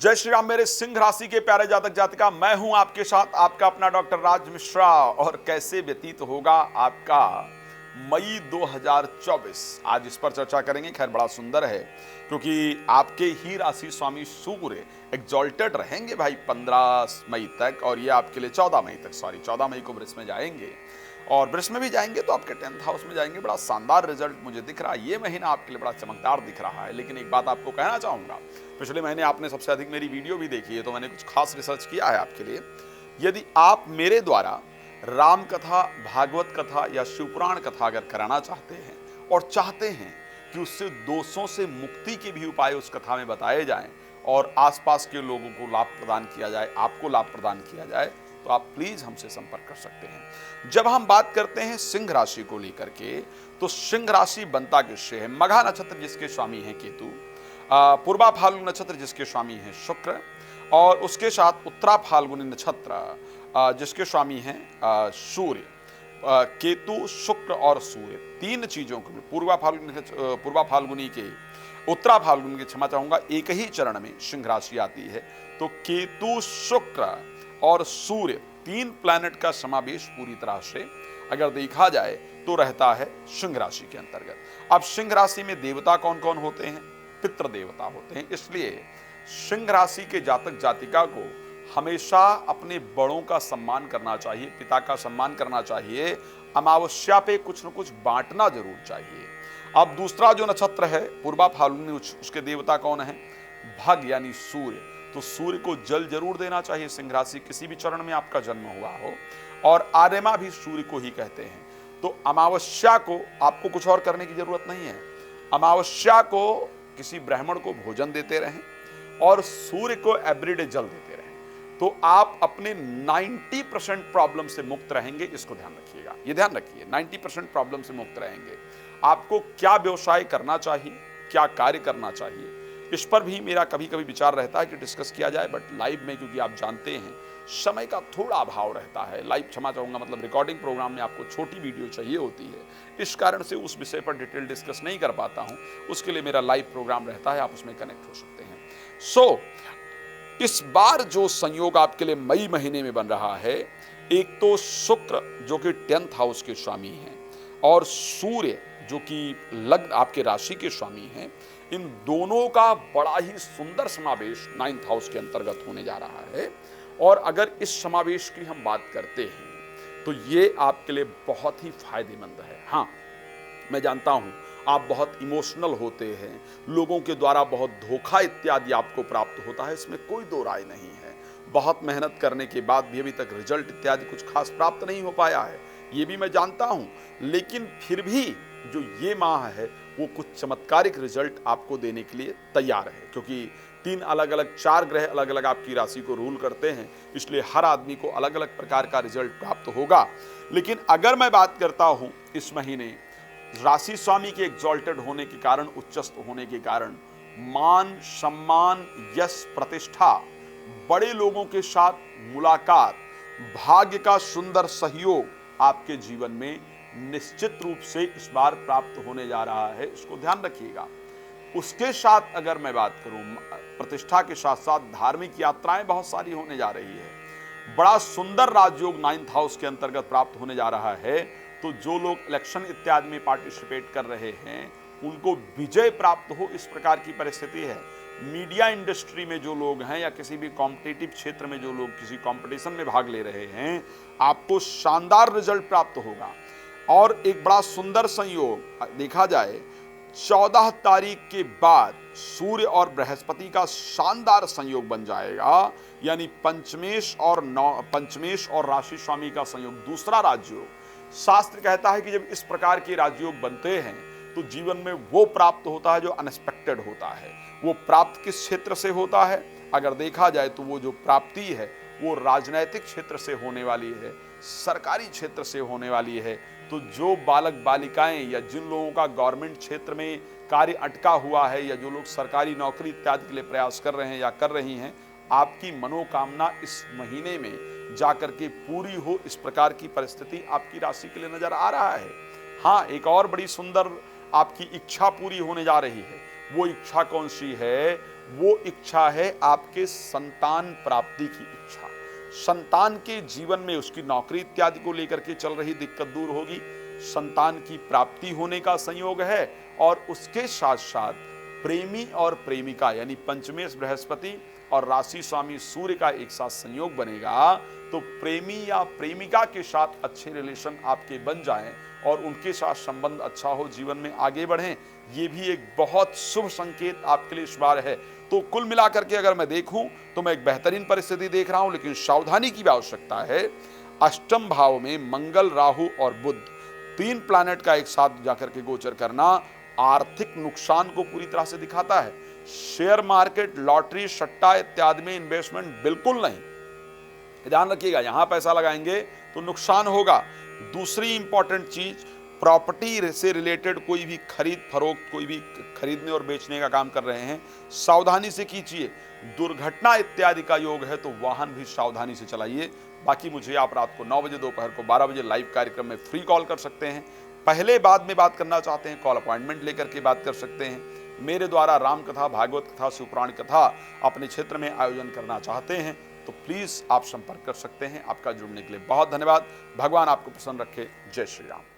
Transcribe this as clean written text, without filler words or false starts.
जय श्री राम मेरे सिंह राशि के प्यारे जातक जातिका, मैं हूं आपके साथ आपका अपना डॉक्टर राज मिश्रा। और कैसे व्यतीत होगा आपका मई 2024, आज इस पर चर्चा करेंगे। खैर बड़ा सुंदर है क्योंकि आपके ही राशि स्वामी सूर्य एग्जॉल्टेड रहेंगे भाई 15 मई तक, और ये आपके लिए 14 मई तक, 14 मई को वृष में जाएंगे। और वृष में भी जाएंगे तो आपके 10th हाउस में जाएंगे। बड़ा शानदार रिजल्ट मुझे दिख रहा है, ये महीना आपके लिए बड़ा चमकदार दिख रहा है। लेकिन एक बात आपको कहना चाहूंगा, पिछले महीने आपने सबसे अधिक मेरी वीडियो भी देखी है, तो मैंने कुछ खास रिसर्च किया है आपके लिए। यदि आप मेरे द्वारा राम कथा, भागवत कथा या शिवपुराण कथा अगर कराना चाहते हैं और चाहते हैं कि उससे दोषों से मुक्ति के भी उपाय उस कथा में बताए जाएं और आसपास के लोगों को लाभ प्रदान किया जाए, आपको लाभ प्रदान किया जाए, तो आप प्लीज हमसे संपर्क कर सकते हैं। जब हम बात करते हैं सिंह राशि को लेकर के, तो सिंह राशि बनता किससे है? मघा नक्षत्र जिसके स्वामी हैं केतु, पूर्वा फाल्गुन नक्षत्र जिसके स्वामी हैं शुक्र, और उसके साथ उत्तरा फाल्गुनी नक्षत्र जिसके स्वामी हैं सूर्य। केतु, शुक्र और सूर्य, तीन चीजों को पूर्वा फाल्गुनी के, उत्तरा फाल्गुनी के, क्षमा चाहूंगा, एक ही चरण में सिंह राशि आती है। तो केतु, शुक्र और सूर्य, तीन प्लैनेट का समावेश पूरी तरह से अगर देखा जाए तो रहता है सिंह राशि के अंतर्गत। अब सिंह राशि में देवता कौन कौन होते हैं? पितृ देवता होते हैं। इसलिए सिंह राशि के जातक जातिका को हमेशा अपने बड़ों का सम्मान करना चाहिए, पिता का सम्मान करना चाहिए। अमावस्या पे कुछ न कुछ बांटना जरूर चाहिए। अब दूसरा जो नक्षत्र है पूर्वा फाल्गुनी, उसके देवता कौन है? भग यानी सूर्य। तो सूर्य को जल जरूर देना चाहिए। सिंह राशि किसी भी चरण में आपका जन्म हुआ हो, और आर्यमा भी सूर्य को ही कहते हैं। तो अमावस्या को आपको कुछ और करने की जरूरत नहीं है। अमावस्या को किसी ब्राह्मण को भोजन देते रहें और सूर्य को एवरीडे जल देते रहें, तो आप अपने 90% प्रॉब्लम से मुक्त रहेंगे। इसको ध्यान रखिएगा, ये ध्यान रखिए, 90% प्रॉब्लम से मुक्त रहेंगे। आपको क्या व्यवसाय करना चाहिए, क्या कार्य करना चाहिए, इस पर भी मेरा कभी कभी विचार रहता है कि डिस्कस किया जाए, बट लाइव में क्योंकि आप जानते हैं समय का थोड़ा अभाव रहता है। लाइव, क्षमा चाहूंगा, मतलब रिकॉर्डिंग प्रोग्राम में आपको छोटी वीडियो चाहिए होती है, इस कारण से उस विषय पर डिटेल डिस्कस नहीं कर पाता हूं। उसके लिए मेरा लाइव प्रोग्राम रहता है, आप उसमें कनेक्ट हो सकते हैं। इस बार जो संयोग आपके लिए मई महीने में बन रहा है, एक तो शुक्र जो कि 10th हाउस के स्वामी हैं, और सूर्य जो कि लग्न आपके राशि के स्वामी हैं, इन दोनों का बड़ा ही सुंदर समावेश 9th हाउस के अंतर्गत होने जा रहा है। और अगर इस समावेश की हम बात करते हैं तो ये आपके लिए बहुत ही फायदेमंद है। हाँ, मैं जानता हूं आप बहुत इमोशनल होते हैं, लोगों के द्वारा बहुत धोखा इत्यादि आपको प्राप्त होता है, इसमें कोई दो राय नहीं है। बहुत मेहनत करने के बाद भी अभी तक रिजल्ट इत्यादि कुछ खास प्राप्त नहीं हो पाया है, ये भी मैं जानता हूं। लेकिन फिर भी जो ये माह है वो कुछ चमत्कारिक रिजल्ट आपको देने के लिए तैयार है, क्योंकि 3 अलग अलग 4 ग्रह अलग अलग आपकी राशि को रूल करते हैं, इसलिए हर आदमी को अलग अलग प्रकार का रिजल्ट प्राप्त होगा। लेकिन अगर मैं बात करता हूं इस महीने राशि स्वामी के एग्जॉल्टेड होने के कारण, उच्चस्थ होने के कारण, मान सम्मान, यश, प्रतिष्ठा, बड़े लोगों के साथ मुलाकात, भाग्य का सुंदर सहयोग आपके जीवन में निश्चित रूप से इस बार प्राप्त होने जा रहा है, इसको ध्यान रखिएगा। उसके साथ अगर मैं बात करूं, प्रतिष्ठा के साथ साथ धार्मिक यात्राएं बहुत सारी होने जा रही है। बड़ा सुंदर राजयोग 9th हाउस के अंतर्गत प्राप्त होने जा रहा है। तो जो लोग इलेक्शन इत्यादि में पार्टिसिपेट कर रहे हैं उनको विजय प्राप्त हो, इस प्रकार की परिस्थिति है। मीडिया इंडस्ट्री में जो लोग हैं या किसी भी कॉम्पिटिटिव क्षेत्र में जो लोग किसी कंपटीशन में भाग ले रहे हैं, आपको शानदार रिजल्ट प्राप्त होगा। और एक बड़ा सुंदर संयोग देखा जाए, 14 तारीख के बाद सूर्य और बृहस्पति का शानदार संयोग बन जाएगा, यानी पंचमेश और राशि स्वामी का संयोग, दूसरा राजयोग। शास्त्र कहता है कि जब इस प्रकार के राजयोग बनते हैं तो जीवन में वो प्राप्त होता है जो अनएक्सपेक्टेड होता है। वो प्राप्त किस क्षेत्र से होता है? अगर देखा जाए तो वो जो प्राप्ति है वो राजनैतिक क्षेत्र से होने वाली है, सरकारी क्षेत्र से होने वाली है। तो जो बालक बालिकाएं या जिन लोगों का गवर्नमेंट क्षेत्र में कार्य अटका हुआ है, या जो लोग सरकारी नौकरी इत्यादि के लिए प्रयास कर रहे हैं या कर रही हैं, आपकी मनोकामना इस महीने में जाकर के पूरी हो, इस प्रकार की परिस्थिति आपकी राशि के लिए नजर आ रहा है। हाँ, एक और बड़ी सुंदर आपकी इच्छा पूरी होने जा रही है। वो इच्छा कौन सी है? वो इच्छा है आपके संतान प्राप्ति की इच्छा। संतान के जीवन में उसकी नौकरी इत्यादि को लेकर के चल रही दिक्कत दूर होगी, संतान की प्राप्ति होने का संयोग है, और उसके साथ साथ प्रेमी और प्रेमिका यानी पंचमेश बृहस्पति और राशि स्वामी सूर्य का एक साथ संयोग बनेगा, तो प्रेमी या प्रेमिका के साथ अच्छे रिलेशन आपके बन जाएं और उनके साथ संबंध अच्छा हो, जीवन में आगे बढ़ें, ये भी एक बहुत शुभ संकेत आपके लिए इस बार है। तो कुल मिलाकर के अगर मैं देखूं तो मैं एक बेहतरीन परिस्थिति देख रहा हूं, लेकिन सावधानी की भी आवश्यकता है। अष्टम भाव में मंगल, राहु और बुध, 3 प्लैनेट का एक साथ जाकर के गोचर करना आर्थिक नुकसान को पूरी तरह से दिखाता है। शेयर मार्केट, लॉटरी, सट्टा इत्यादि में इन्वेस्टमेंट बिल्कुल नहीं, ध्यान रखिएगा, यहां पैसा लगाएंगे तो नुकसान होगा। दूसरी इंपॉर्टेंट चीज, प्रॉपर्टी से रिलेटेड कोई भी खरीद फरोख्त, कोई भी खरीदने और बेचने का काम कर रहे हैं, सावधानी से कीजिए। दुर्घटना इत्यादि का योग है तो वाहन भी सावधानी से चलाइए। बाकी मुझे आप रात को 9 बजे, दोपहर को 12 बजे लाइव कार्यक्रम में फ्री कॉल कर सकते हैं। पहले बाद में बात करना चाहते हैं, कॉल अपॉइंटमेंट लेकर के बात कर सकते हैं। मेरे द्वारा राम कथा, भागवत कथा, शिवपुराण कथा अपने क्षेत्र में आयोजन करना चाहते हैं तो प्लीज आप संपर्क कर सकते हैं। आपका जुड़ने के लिए बहुत धन्यवाद। भगवान आपको प्रसन्न रखे। जय श्री राम।